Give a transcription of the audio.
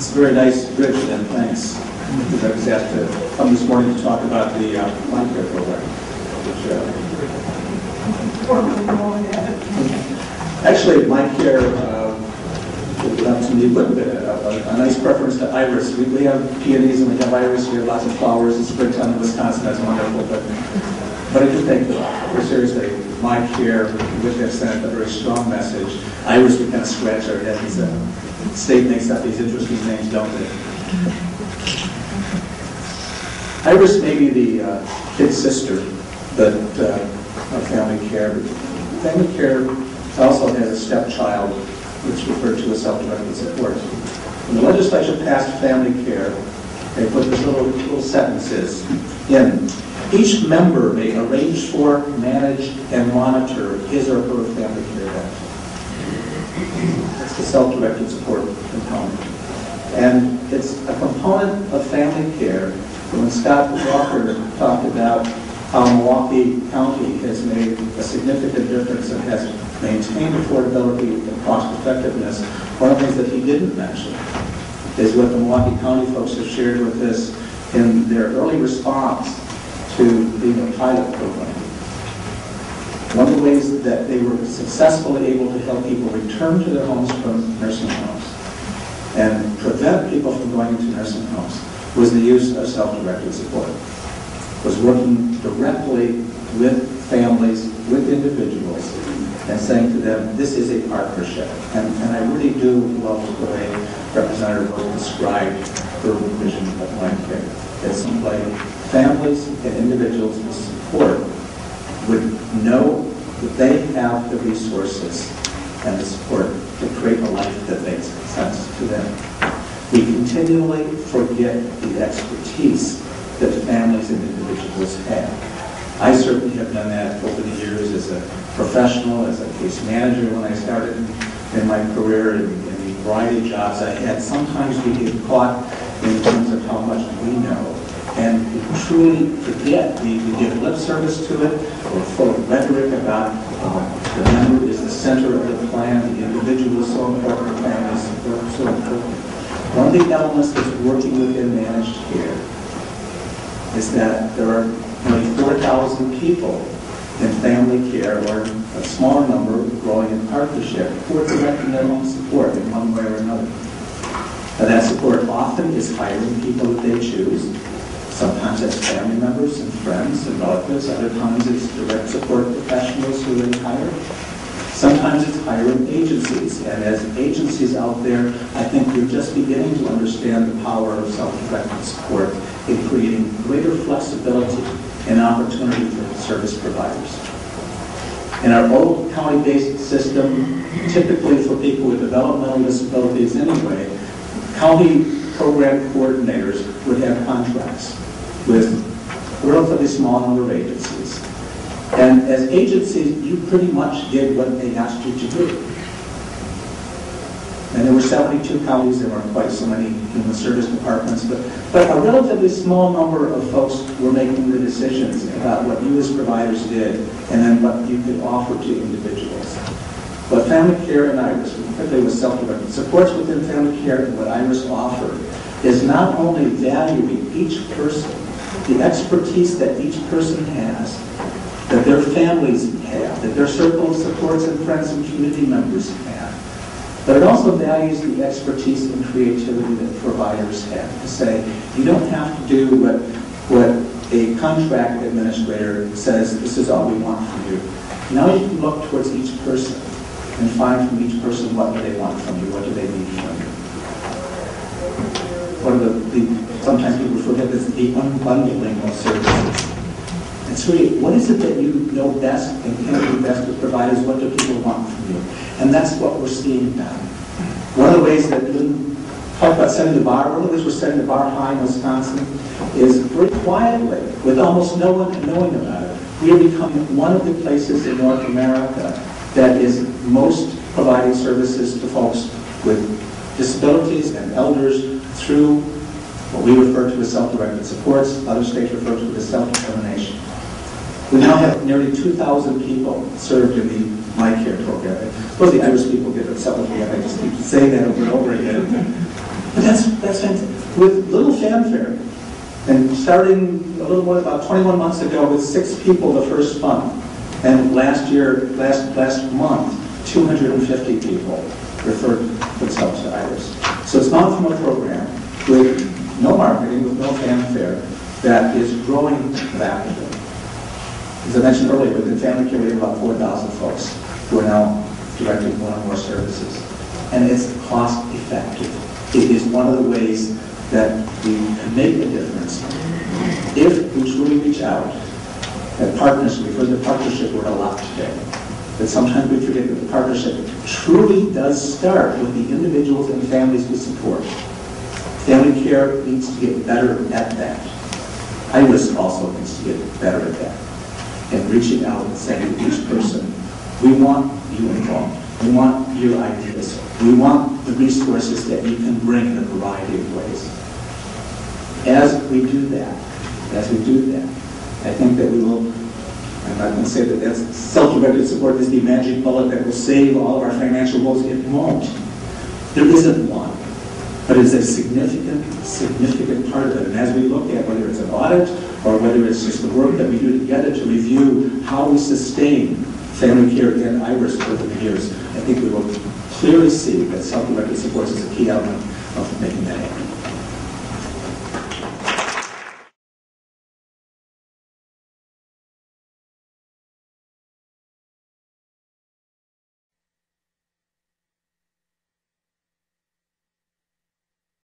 It's a very nice bridge, and thanks. Because I was asked to come this morning to talk about the Mind Care program, which actually Mind Care to me a little bit a nice preference to iris. We have peonies and we have iris. We have lots of flowers in springtime in Wisconsin. That's wonderful, but I do think that for seriously, Mind Care with that sent a very strong message. Iris, we kind of scratch our heads. The state makes up these interesting names, don't they? Iris may be the kid sister of family care. Family care also has a stepchild, which is referred to as self-directed support. When the legislature passed family care, they put this little sentences in. Each member may arrange for, manage, and monitor his or her family care benefit. That's the self-directed support component. And it's a component of family care. When Scott Walker talked about how Milwaukee County has made a significant difference and has maintained affordability and cost effectiveness, one of the things that he didn't mention is what the Milwaukee County folks have shared with us in their early response to being a pilot program. One of the ways that they were successfully able to help people return to their homes from nursing homes and prevent people from going into nursing homes was the use of self-directed support. Was working directly with families, with individuals, and saying to them, this is a partnership. And I really do love the way Representative Rose described her vision of Mind Care. That simply families and individuals with support would know that they have the resources and the support to create a life that makes sense to them. We continually forget the expertise that families and individuals have. I certainly have done that over the years as a professional, as a case manager when I started in my career, in the variety of jobs I had. Sometimes we get caught in terms of how much we know, and we truly forget. We give lip service to it. We're full of rhetoric about the member is the center of the plan, the individual is so important, the family is so important. One of the elements that's working within managed care is that there are nearly 4,000 people in family care, or a smaller number growing in partnership, who are directing their own support in one way or another. And that support often is hiring people that they choose. Sometimes it's family members and friends and relatives. Other times it's direct support professionals who they hire. Sometimes it's hiring agencies. And as agencies out there, I think we're just beginning to understand the power of self-directed support in creating greater flexibility and opportunity for service providers. In our old county-based system, typically for people with developmental disabilities anyway, county program coordinators would have contracts with a relatively small number of agencies. And as agencies, you pretty much did what they asked you to do. And there were 72 counties, there weren't quite so many human service departments, but a relatively small number of folks were making the decisions about what you as providers did and then what you could offer to individuals. What family care and IRIS, particularly with self-directed supports within family care and what IRIS offer, is not only valuing each person, the expertise that each person has, that their families have, that their circle of supports and friends and community members have, but it also values the expertise and creativity that providers have to say, you don't have to do what a contract administrator says, this is all we want from you. Now you can look towards each person and find from each person what do they want from you, what do they need from you. One of sometimes people forget this, the unbundling of services. It's really, what is it that you know best and can do best with providers? What do people want from you? And that's what we're seeing now. One of the ways that we talk about setting the bar, one of the ways we're setting the bar high in Wisconsin is very quietly, with almost no one knowing about it, we are becoming one of the places in North America that is most providing services to folks with disabilities and elders through what we refer to as self-directed supports. Other states refer to it as self-determination. We now have nearly 2,000 people served in the My Care program. I suppose the Irish people get upset with me if I just keep saying that over and over again. But that's fantastic. With little fanfare, and starting a little more, about 21 months ago, with 6 people the first month, and last month, 250 people referred themselves to Iris. So it's gone from a program with no marketing, with no fanfare, that is growing rapidly. As I mentioned earlier, within family care, we have about 4,000 folks who are now directing one or more services. And it's cost effective. It is one of the ways that we can make a difference if we truly reach out. That partnership, we've heard the partnership word a lot today. That sometimes we forget that the partnership truly does start with the individuals and families we support. Family care needs to get better at that. Iris also needs to get better at that. And reaching out and saying to each person, we want you involved. We want your ideas. We want the resources that you can bring in a variety of ways. As we do that, I think that we will, I'm not going to say that that's self-directed support is the magic bullet that will save all of our financial goals. It won't. There isn't one. But it's a significant part of it. And as we look at whether it's an audit or whether it's just the work that we do together to review how we sustain family care and Iris over the years, I think we will clearly see that self-directed support is a key element of making that happen.